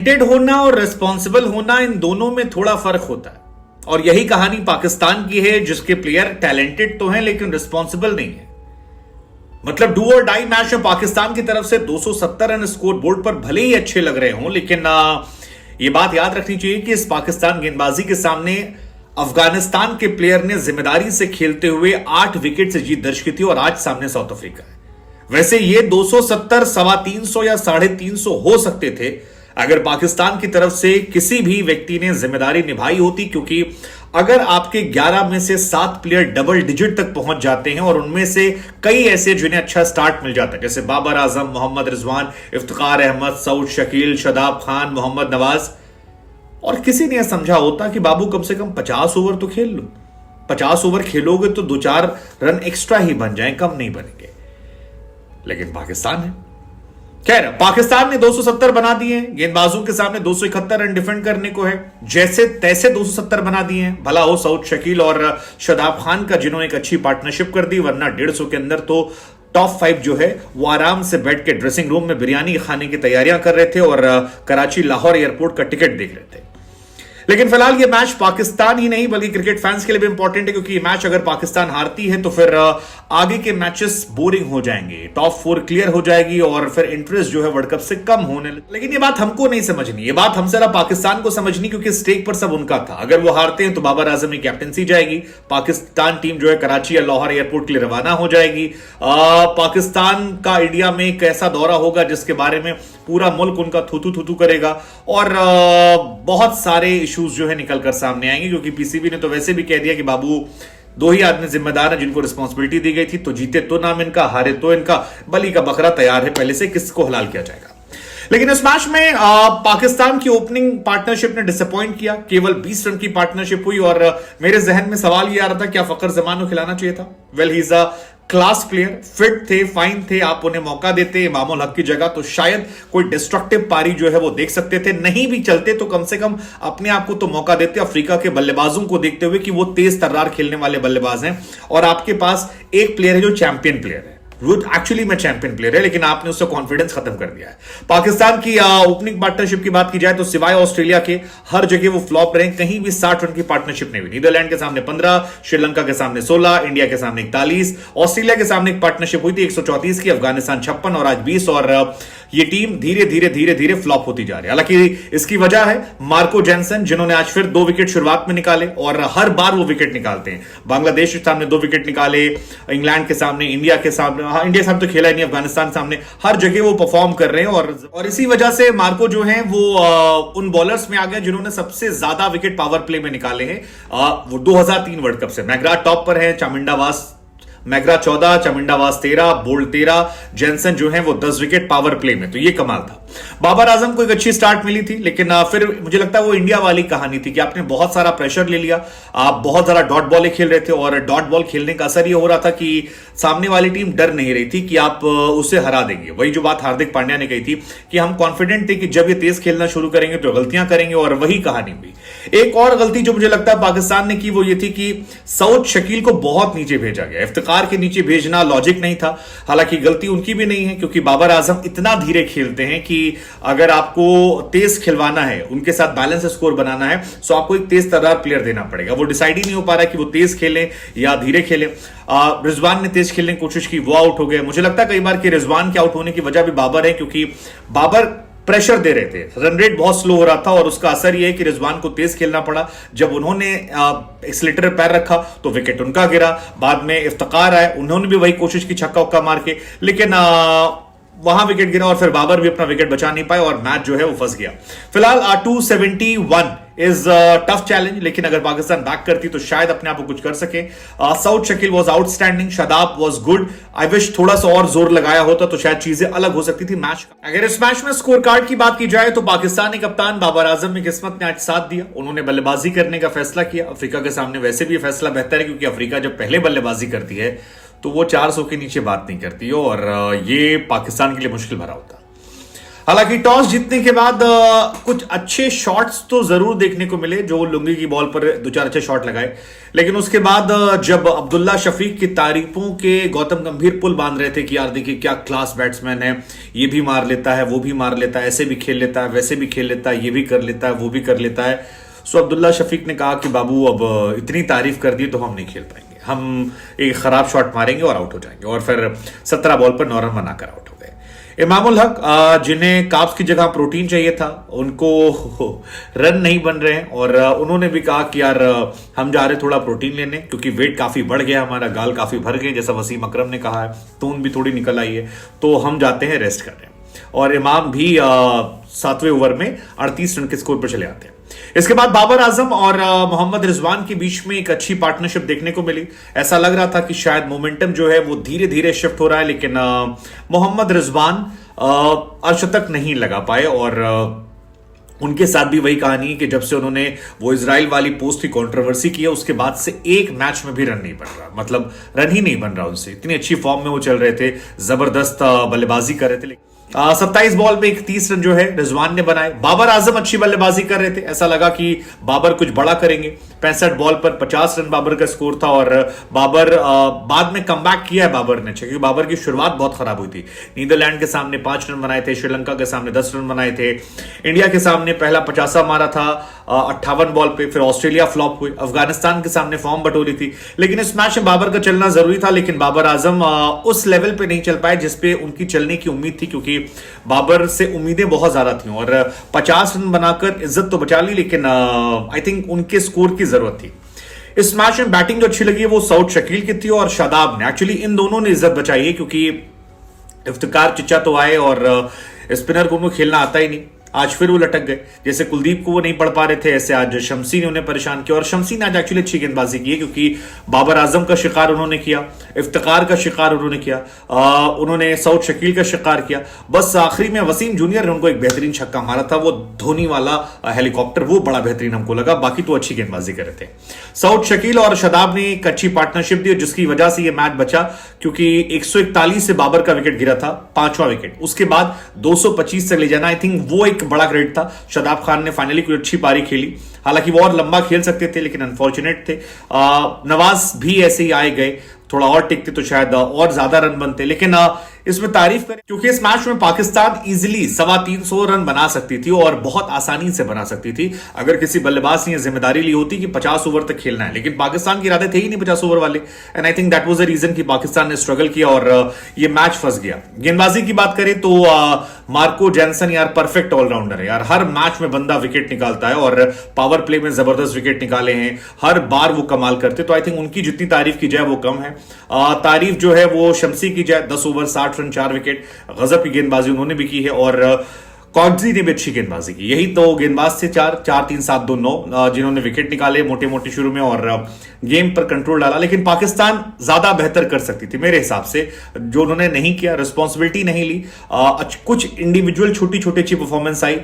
Talented होना और responsible होना, इन दोनों में थोड़ा फर्क होता है। और यही कहानी पाकिस्तान की है, जिसके प्लेयर टैलेंटेड तो हैं लेकिन रिस्पॉन्सिबल नहीं है। मतलब डू और डाई मैच में पाकिस्तान की तरफ से 270 रन स्कोर बोर्ड पर भले ही अच्छे लग रहे हों, लेकिन यह बात याद रखनी चाहिए कि इस पाकिस्तान गेंदबाजी के सामने अफगानिस्तान के प्लेयर ने जिम्मेदारी से खेलते हुए 8 विकेट से जीत दर्ज की थी और आज सामने साउथ अफ्रीका है। वैसे ये 270, 350 या 350 हो सकते थे अगर पाकिस्तान की तरफ से किसी भी व्यक्ति ने जिम्मेदारी निभाई होती, क्योंकि अगर आपके 11 में से 7 प्लेयर डबल डिजिट तक पहुंच जाते हैं और उनमें से कई ऐसे जिन्हें अच्छा स्टार्ट मिल जाता है, जैसे बाबर आजम, मोहम्मद रिजवान, इफ्तिकार अहमद, सऊद शकील, शादाब खान, मोहम्मद नवाज, और किसी ने समझा होता कि बाबू कम से कम 50 ओवर तो खेल लो, 50 ओवर खेलोगे तो 2-4 रन एक्स्ट्रा ही बन जाएं, कम नहीं बनेंगे। लेकिन पाकिस्तान है। खैर, पाकिस्तान ने 270 बना दिए हैं, गेंदबाजों के सामने 271 रन डिफेंड करने को है, जैसे तैसे 270 बना दिए हैं। भला हो सऊद शकील और शादाब खान का, जिन्होंने एक अच्छी पार्टनरशिप कर दी, वरना 150 के अंदर तो टॉप 5 जो है वो आराम से बैठ के ड्रेसिंग रूम में बिरयानी खाने की तैयारियां कर रहे थे और कराची लाहौर एयरपोर्ट का टिकट देख रहे थे। लेकिन फिलहाल ये मैच पाकिस्तान ही नहीं बल्कि क्रिकेट फैंस के लिए भी इंपॉर्टेंट है, क्योंकि ये मैच अगर पाकिस्तान हारती है तो फिर आगे के मैचेस बोरिंग हो जाएंगे, टॉप 4 क्लियर हो जाएगी और फिर इंटरेस्ट जो है वर्ल्ड कप से कम होने लगे। लेकिन ये बात हमको नहीं समझनी, ये बात हमसे पाकिस्तान को समझनी, क्योंकि स्टेक पर सब उनका था। अगर वो हारते हैं तो बाबर आजम की कैप्टनसी जाएगी, पाकिस्तान टीम जो है कराची या लाहौर एयरपोर्ट के लिए रवाना हो जाएगी। पाकिस्तान का इंडिया में एक ऐसा दौरा होगा जिसके बारे में पूरा मुल्क उनका थूथू थूथू करेगा और बहुत सारे इश्यूज जो है निकल कर सामने आएंगे, क्योंकि पीसीबी ने तो वैसे भी कह दिया कि बाबू 2 ही आदमी जिम्मेदार हैं जिनको रिस्पांसिबिलिटी दी गई थी, तो जीते तो नाम इनका, हारे तो इनका, बलि का बकरा तैयार है पहले से, किसको हलाल किया जाएगा। लेकिन इस मैच में पाकिस्तान की ओपनिंग पार्टनरशिप ने डिसअपॉइंट किया, केवल 20 रन की पार्टनरशिप हुई और मेरे जहन में सवाल यह आ रहा था क्या फखर जमान को खिलाना चाहिए था। Well, he is a class player, fit थे, फाइन थे, आप उन्हें मौका देते इमामुल हक की जगह तो शायद कोई डिस्ट्रक्टिव पारी जो है वो देख सकते थे। नहीं भी चलते तो कम से कम अपने आप को तो मौका देते अफ्रीका के बल्लेबाजों को देखते हुए कि वो तेज तर्रार खेलने वाले बल्लेबाज हैं और आपके पास एक प्लेयर है जो चैंपियन प्लेयर है, वो एक्चुअली में चैंपियन प्लेयर है, लेकिन आपने उसका कॉन्फिडेंस खत्म कर दिया है। पाकिस्तान की ओपनिंग पार्टनरशिप की बात की जाए तो सिवाय ऑस्ट्रेलिया के हर जगह वो फ्लॉप रहे, कहीं भी 60 रन की पार्टनरशिप नहीं हुई। नीदरलैंड के सामने 15, श्रीलंका के सामने 16, इंडिया के सामने 41, ऑस्ट्रेलिया के सामने एक पार्टनरशिप हुई थी 134 की, अफगानिस्तान 56 और आज 20, और ये टीम धीरे धीरे धीरे धीरे फ्लॉप होती जा रही है। हालांकि इसकी वजह है मार्को जेनसन, जिन्होंने आज फिर 2 विकेट शुरुआत में निकाले और हर बार वो विकेट निकालते हैं। बांग्लादेश के सामने 2 विकेट निकाले, इंग्लैंड के सामने, इंडिया के सामने, इंडिया के सामने तो खेला ही नहीं, अफगानिस्तान सामने, हर जगह वो परफॉर्म कर रहे हैं और इसी वजह से मार्को जो है वो उन बॉलर्स में आ गए जिन्होंने सबसे ज्यादा विकेट पावर प्ले में निकाले हैं। वो 2003 वर्ल्ड कप से मैकग्राथ टॉप पर है, चामुंडावास मैकग्रा 14, चामुंडावास 13, बोल्ट 13, जेनसन जो है वो 10 विकेट पावर प्ले में, तो ये कमाल था। बाबर आजम को एक अच्छी स्टार्ट मिली थी, लेकिन फिर मुझे लगता है वो इंडिया वाली कहानी थी कि आपने बहुत सारा प्रेशर ले लिया, आप बहुत ज्यादा डॉट बॉल खेल रहे थे और डॉट बॉल खेलने का असर ये हो रहा था कि सामने वाली टीम डर नहीं रही थी कि आप उसे हरा देंगे। वही जो बात हार्दिक पांड्या ने कही थी कि हम कॉन्फिडेंट थे कि जब ये तेज खेलना शुरू करेंगे तो गलतियां करेंगे, और वही कहानी हुई। एक और गलती जो मुझे लगता है पाकिस्तान ने की वो ये थी कि सऊद शकील को बहुत नीचे भेजा गया, इफ्तिकार के नीचे भेजना लॉजिक नहीं था। हालांकि गलती उनकी भी नहीं है, क्योंकि बाबर आजम इतना धीरे खेलते हैं कि अगर आपको तेज खिलवाना है, उनके साथ बैलेंस स्कोर बनाना है, तो आपको एक तेज तर्रार प्लेयर देना पड़ेगा। वो डिसाइड ही नहीं हो पा रहा है कि वो तेज खेलें या धीरे खेलें। रिजवान ने तेज खेलने की कोशिश की, वो आउट हो गए। मुझे लगता है कई बार कि रिजवान के आउट होने की वजह भी बाबर है, क्योंकि बाबर प्रेशर दे रहे थे, रन रेट बहुत स्लो हो रहा था और उसका असर यह है कि रिजवान को तेज खेलना पड़ा। जब उन्होंने एक्सीलेटर पे पैर रखा तो विकेट उनका गिरा, बाद में इफ्तिकार आए, उन्होंने भी वही कोशिश की छक्का उक्का मार के, लेकिन वहां विकेट गिरा और फिर बाबर भी अपना विकेट बचा नहीं पाए और मैच जो है वो फंस गया। फिलहाल 271 इज टफ चैलेंज, लेकिन अगर पाकिस्तान बैक करती तो शायद अपने आप को कुछ कर सके। Saud Shakeel was outstanding, Shadab was good. I wish थोड़ा सा और जोर लगाया होता तो शायद चीजें अलग हो सकती थी मैच। अगर इस मैच में स्कोर कार्ड की बात की जाए तो पाकिस्तानी कप्तान बाबर आजम की किस्मत ने आज साथ दिया, उन्होंने बल्लेबाजी करने का फैसला किया। अफ्रीका के सामने वैसे भी फैसला बेहतर है, क्योंकि अफ्रीका जब पहले बल्लेबाजी करती है तो वो 400 के नीचे बात नहीं करती और ये पाकिस्तान के लिए मुश्किल भरा होता। हालांकि टॉस जीतने के बाद कुछ अच्छे शॉट्स तो जरूर देखने को मिले, जो लुंगी की बॉल पर दो चार अच्छे शॉट लगाए, लेकिन उसके बाद जब अब्दुल्ला शफीक की तारीफों के गौतम गंभीर पुल बांध रहे थे कि यार देखिए क्या क्लास बैट्समैन है, ये भी मार लेता है, वो भी मार लेता है, ऐसे भी खेल लेता है, वैसे भी खेल लेता है, ये भी कर लेता है, वो भी कर लेता है, सो अब्दुल्ला शफीक ने कहा कि बाबू अब इतनी तारीफ कर दी तो हम नहीं खेल पाएंगे, हम एक खराब शॉट मारेंगे और आउट हो जाएंगे। और फिर 17 बॉल पर 9 रन बनाकर आउट हो गए। इमामुल हक, जिन्हें कार्ब्स की जगह प्रोटीन चाहिए था, उनको रन नहीं बन रहे हैं और उन्होंने भी कहा कि यार हम जा रहे थोड़ा प्रोटीन लेने, क्योंकि वेट काफी बढ़ गया, हमारा गाल काफी भर गए, जैसा वसीम अकरम ने कहा है, टोन भी थोड़ी निकल आई है, तो हम जाते हैं रेस्ट करने। और इमाम भी 7वें ओवर में 38 रन के स्कोर पर चले आते हैं। इसके बाद बाबर आजम और मोहम्मद रिजवान के बीच में एक अच्छी पार्टनरशिप देखने को मिली। ऐसा लग रहा था कि शायद मोमेंटम जो है वो धीरे धीरे शिफ्ट हो रहा है, लेकिन मोहम्मद रिजवान अर्धशतक नहीं लगा पाए और उनके साथ भी वही कहानी है कि जब से उन्होंने वो इजराइल वाली पोस्ट की कंट्रोवर्सी की है, उसके बाद से एक मैच में भी रन नहीं बन रहा, मतलब रन ही नहीं बन रहा उनसे। इतनी अच्छी फॉर्म में वो चल रहे थे, जबरदस्त बल्लेबाजी कर रहे थे। 27 बॉल में 31 रन जो है रिजवान ने बनाए। बाबर आजम अच्छी बल्लेबाजी कर रहे थे, ऐसा लगा कि बाबर कुछ बड़ा करेंगे। 65 बॉल पर 50 रन बाबर का स्कोर था और बाबर बाद में कमबैक किया है बाबर ने, क्योंकि बाबर की शुरुआत बहुत खराब हुई थी। नीदरलैंड के सामने 5 रन बनाए थे, श्रीलंका के सामने 10 रन बनाए थे, इंडिया के सामने पहला 50 मारा था 58 बॉल पे, फिर ऑस्ट्रेलिया फ्लॉप हुई, अफगानिस्तान के सामने फॉर्म बटोरी थी। लेकिन इस मैच में बाबर का चलना जरूरी था, लेकिन बाबर आजम उस लेवल पे नहीं चल पाए जिसपे उनकी चलने की उम्मीद थी, क्योंकि बाबर से उम्मीदें बहुत ज्यादा थी और 50 रन बनाकर इज्जत तो बचा ली, लेकिन आई थिंक उनके स्कोर की जरूरत थी। इस मैच में बैटिंग जो अच्छी लगी है वो सऊद शकील की थी और शादाब ने, एक्चुअली इन दोनों ने इज्जत बचाई है, क्योंकि इफ्तिकार चिच्चा तो आए और स्पिनर को उनको खेलना आता ही नहीं। आज फिर वो लटक गए, जैसे कुलदीप को वो नहीं पढ़ पा रहे थे, ऐसे आज शमसी ने उन्हें परेशान किया और शमसी ने आज एक्चुअली अच्छी गेंदबाजी की है, क्योंकि बाबर आजम का शिकार उन्होंने किया, इफ्तिकार का शिकार उन्होंने किया, उन्होंने सऊद शकील का शिकार किया। बस आखिरी में वसीम जूनियर ने उनको एक बेहतरीन छक्का मारा था, वो धोनी वाला हेलीकॉप्टर, वो बड़ा बेहतरीन हमको लगा, बाकी तो अच्छी गेंदबाजी कर रहे थे। सऊद शकील और शादाब ने एक अच्छी पार्टनरशिप दी, जिसकी वजह से ये मैच बचा, क्योंकि 141 से बाबर का विकेट गिरा था, 5वां विकेट, उसके बाद 225 से ले जाना, आई थिंक वो एक बड़ा क्रेडिट था। शादाब खान ने फाइनली कोई अच्छी पारी खेली, हालांकि वो और लंबा खेल सकते थे, लेकिन अनफॉर्चुनेट थे। नवाज भी ऐसे ही आए गए, थोड़ा और टिकते तो शायद और ज्यादा रन बनते, लेकिन इसमें तारीफ करें क्योंकि इस मैच में पाकिस्तान इजीली 350 रन बना सकती थी और बहुत आसानी से बना सकती थी, अगर किसी बल्लेबाज ने जिम्मेदारी ली होती कि 50 ओवर तक खेलना है, लेकिन पाकिस्तान के इरादे थे ही नहीं 50 ओवर वाले, and I think that was the reason कि पाकिस्तान ने स्ट्रगल किया और ये मैच फंस गया। गेंदबाजी की बात करें तो मार्को जैनसन यार परफेक्ट ऑलराउंडर है यार, हर मैच में बंदा विकेट निकालता है और पावर प्ले में जबरदस्त विकेट निकाले हैं, हर बार वो कमाल करते, तो आई थिंक उनकी जितनी तारीफ की जाए वो कम है। तारीफ जो है वो शमसी की जाए, 10 ओवर 60 रन 4 विकेट, गजब की गेंदबाजी उन्होंने भी की है और कॉग्जी ने भी अच्छी गेंदबाजी की। यही तो गेंदबाज थे 4-3-7-2-9 जिन्होंने विकेट निकाले मोटे मोटे शुरू में और गेम पर कंट्रोल डाला, लेकिन पाकिस्तान ज्यादा बेहतर कर सकती थी मेरे हिसाब से, जो उन्होंने नहीं किया, रिस्पॉन्सिबिलिटी नहीं ली। कुछ इंडिविजुअल छोटी छोटी अच्छी परफॉर्मेंस आई।